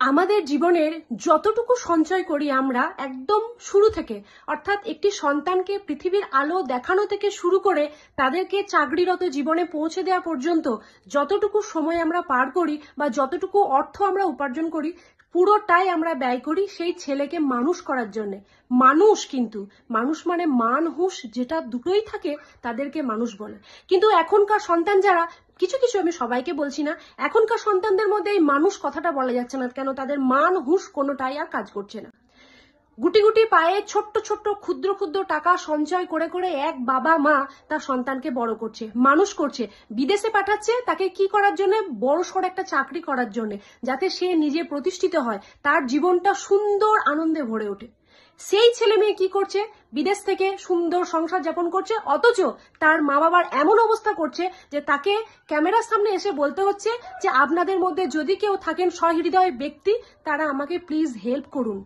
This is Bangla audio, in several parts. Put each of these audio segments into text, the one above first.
আমাদের জীবনের যতটুকু সঞ্চয় করি আমরা একদম শুরু থেকে, অর্থাৎ একটি সন্তানকে পৃথিবীর আলো দেখানো থেকে শুরু করে তাদেরকে চাকরিরত জীবনে পৌঁছে দেওয়া পর্যন্ত যতটুকু সময় আমরা পার করি বা যতটুকু অর্থ আমরা উপার্জন করি, পুরোটাই আমরা ব্যয় করি সেই ছেলেকে মানুষ করার জন্য। মানুষ, কিন্তু মানুষ মানে মান হুঁশ যেটা দুটোই থাকে তাদেরকে মানুষ বলে। কিন্তু এখনকার সন্তান যারা, কিছু কিছু, আমি সবাইকে বলছি না, এখনকার সন্তানদের মধ্যে এই মানুষ কথাটা বলা যাচ্ছে না, কেন তাদের মান হুঁশ কোনোটাই আর কাজ করছে না। গুটি গুটি পায়ে ছোট্ট ছোট্ট ক্ষুদ্র ক্ষুদ্র টাকা সঞ্চয় করে করে এক বাবা মা তার সন্তানকে বড় করছে, মানুষ করছে, বিদেশে পাঠাচ্ছে তাকে কি করার জন্য, বড়সড় একটা চাকরি করার জন্য, যাতে সে নিজে প্রতিষ্ঠিত হয়, তার জীবনটা সুন্দর আনন্দে ভরে ওঠে। সেই ছেলে মেয়ে কি করছে, বিদেশ থেকে সুন্দর সংসার যাপন করছে, অথচ তার মা বাবার এমন অবস্থা করছে যে তাকে ক্যামেরার সামনে এসে বলতে হচ্ছে যে আপনাদের মধ্যে যদি কেউ থাকেন সহৃদয় ব্যক্তি, তারা আমাকে প্লিজ হেল্প করুন।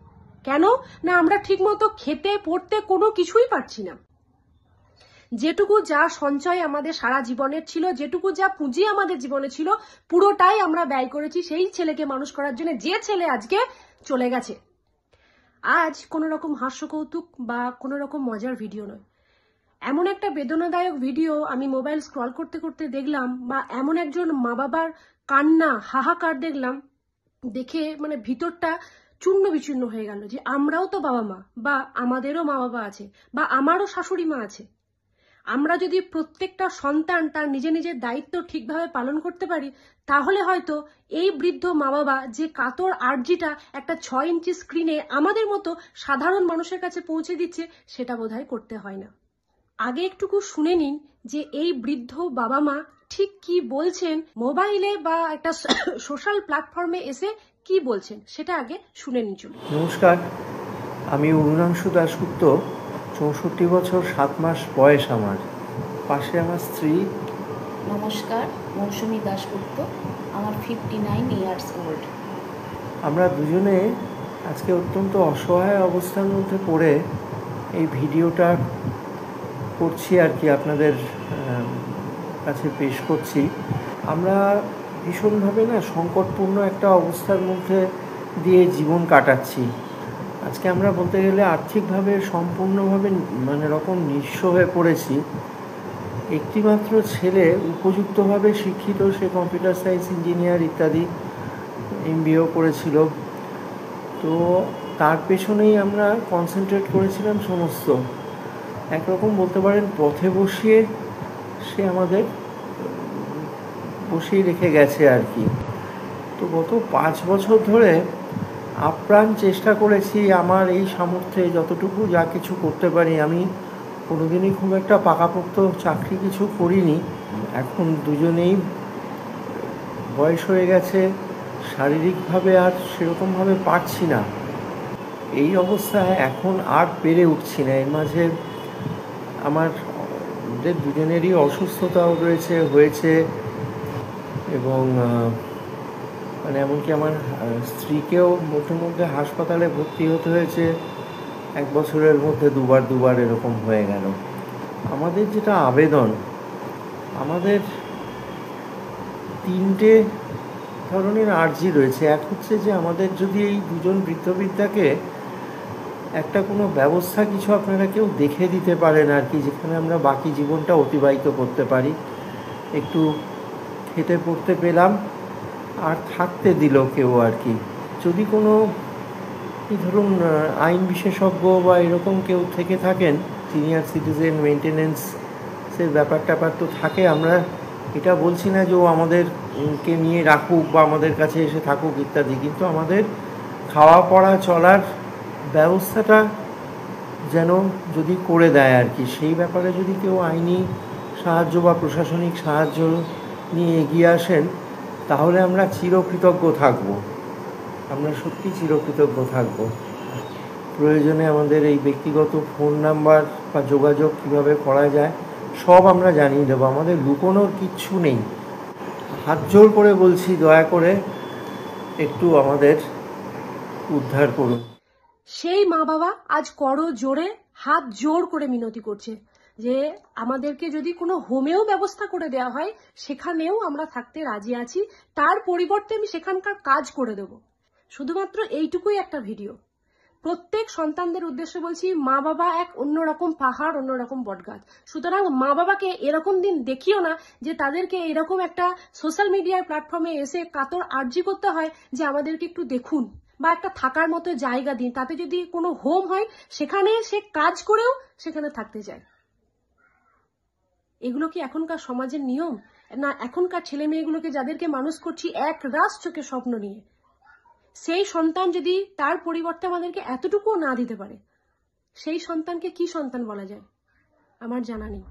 কেন না, আমরা ঠিকমতো খেতে পড়তে কোনো কিছুই পারছি না। যেটুকু যা সঞ্চয় আমাদের সারা জীবনের ছিল, যেটুকু যা পুঁজি আমাদের জীবনে ছিল, পুরোটাই আমরা ব্যয় করেছি সেই ছেলেকে মানুষ করার জন্য, যে ছেলে আজকে চলে গেছে। আজ কোনো রকম হাস্যকৌতুক বা কোনো রকম মজার ভিডিও নয়, এমন একটা বেদনাদায়ক ভিডিও আমি মোবাইল স্ক্রল করতে করতে দেখলাম, বা এমন একজন মা বাবার কান্না হাহাকার দেখলাম, দেখে মানে ভিতরটা চূর্ণ বিচূর্ণ হয়ে গেল যে আমরাও তো বাবা মা, বা আমাদেরও মা বাবা আছে, বা আমারও শাশুড়ি মা আছে। আমরা যদি প্রত্যেকটা সন্তান তার নিজে নিজের দায়িত্ব ঠিকভাবে পালন করতে পারি, তাহলে হয়তো এই বৃদ্ধ মা বাবা যে কাতর আর্জিটা একটা 6 ইঞ্চি স্ক্রিনে আমাদের মতো সাধারণ মানুষের কাছে পৌঁছে দিচ্ছে, সেটা বোধহয় করতে হয় না। আগে একটুকু শুনে নিন যে এই বৃদ্ধ বাবা মা ঠিক কি বলছেন, মোবাইলে বা একটা সোশ্যাল প্ল্যাটফর্মে এসে কি বলছেন, সেটা আগে শুনে নিন। চলুন। নমস্কার, আমি অরুণাংশু দাশগুপ্ত। 64 বছর 7 মাস বয়স আমার। পাশে আমার স্ত্রী। নমস্কার, মৌসুমী দাশগুপ্ত, আমার 59 ইয়ার্স ওল্ড। আমরা দুজনে আজকে অত্যন্ত অসহায় অবস্থার মধ্যে পড়ে এই ভিডিওটা করছি আর কি, আপনাদের কাছে পেশ করছি। আমরা ভীষণভাবে সংকটপূর্ণ একটা অবস্থার মধ্যে দিয়ে জীবন কাটাচ্ছি। আজকে আমরা বলতে গেলে আর্থিকভাবে সম্পূর্ণভাবে রকম নিঃস্ব হয়ে পড়েছি। একটিমাত্র ছেলে উপযুক্তভাবে শিক্ষিত, সে কম্পিউটার সায়েন্স ইঞ্জিনিয়ার ইত্যাদি MBA করেছিল। তো তার পেছনেই আমরা কনসেন্ট্রেট করেছিলাম সমস্ত। একরকম বলতে পারেন পথে বসিয়ে সে আমাদের বসিয়ে রেখে গেছে আর কি। তো গত 5 বছর ধরে আপ্রাণ চেষ্টা করেছি আমার এই সামর্থ্যে যতটুকু যা কিছু করতে পারি। আমি কোনোদিনই খুব একটা পাকাপোক্ত চাকরি কিছু করিনি। এখন দুজনেই বয়স হয়ে গেছে, শারীরিকভাবে আর সেরকমভাবে পারছি না। এই অবস্থায় এখন আর পেরে উঠছি না। এর মাঝে আমাদের দুজনেরই অসুস্থতাও হয়েছে এবং এমনকি আমার স্ত্রীকেও মধ্যে হাসপাতালে ভর্তি হতে হয়েছে। 1 বছরের মধ্যে দুবার এরকম হয়ে গেল। আমাদের যেটা আবেদন, আমাদের 3টে ধরনের আর্জি রয়েছে। এক হচ্ছে যে আমাদের যদি এই দুজন বৃদ্ধবৃদ্ধাকে একটা কোনো ব্যবস্থা কিছু আপনারা কেউ দেখে দিতে পারেন আর কি, যেখানে আমরা বাকি জীবনটা অতিবাহিত করতে পারি। একটু খেতে পড়তে পেলাম আর থাকতে দিল কেউ আর কি। যদি কোনো ধরুন আইন বিশেষজ্ঞ বা এরকম কেউ থেকে থাকেন, সিনিয়র সিটিজেন মেনটেনেন্সের ব্যাপার তো থাকে। আমরা এটা বলছি না যে ও আমাদেরকে নিয়ে রাখুক বা আমাদের কাছে এসে থাকুক ইত্যাদি, কিন্তু আমাদের খাওয়া পড়া চলার ব্যবস্থাটা যেন যদি করে দেয় আর কি, সেই ব্যাপারে যদি কেউ আইনি সাহায্য বা প্রশাসনিক সাহায্য নিয়ে এগিয়ে আসেন, তাহলে আমরা চিরকৃতজ্ঞ থাকব। আমরা সত্যি চিরকৃতজ্ঞ থাকব। প্রয়োজনে আমাদের এই ব্যক্তিগত ফোন নাম্বার বা যোগাযোগ কীভাবে করা যায় সব আমরা জানিয়ে দেবো। আমাদের লুকোনোর কিচ্ছু নেই। হাত জোর করে বলছি, দয়া করে একটু আমাদের উদ্ধার করুন। সেই মা বাবা আজ করো জোরে হাত জোর করে মিনতি করছে যে আমাদেরকে যদি কোনো হোমেও ব্যবস্থা করে দেওয়া হয়, সেখানেও আমরা থাকতে রাজি আছি, তার পরিবর্তে আমি সেখানকার কাজ করে দেব। শুধুমাত্র এইটুকুই একটা ভিডিও। প্রত্যেক সন্তানদের উদ্দেশ্যে বলছি, মা বাবা এক অন্যরকম পাহাড়, অন্যরকম বটগাছ। সুতরাং মা বাবাকে এরকম দিন দেখিও না যে তাদেরকে এরকম একটা সোশ্যাল মিডিয়ার প্ল্যাটফর্মে এসে কাতর আর্জি করতে হয় যে আমাদেরকে একটু দেখুন বা একটা থাকার মতো জায়গা দিন। তাতে যদি কোনো হোম হয় সেখানে সে কাজ করেও সেখানে থাকতে চায়। এগুলো কি এখনকার সমাজের নিয়ম? না, এখনকার ছেলে মেয়েগুলোকে যাদেরকে মানুষ করছি এক রাস চোখে স্বপ্ন নিয়ে, সেই সন্তান যদি তার পরিবর্তে আমাদেরকে এতটুকুও না দিতে পারে, সেই সন্তানকে কি সন্তান বলা যায় আমার জানা নেই।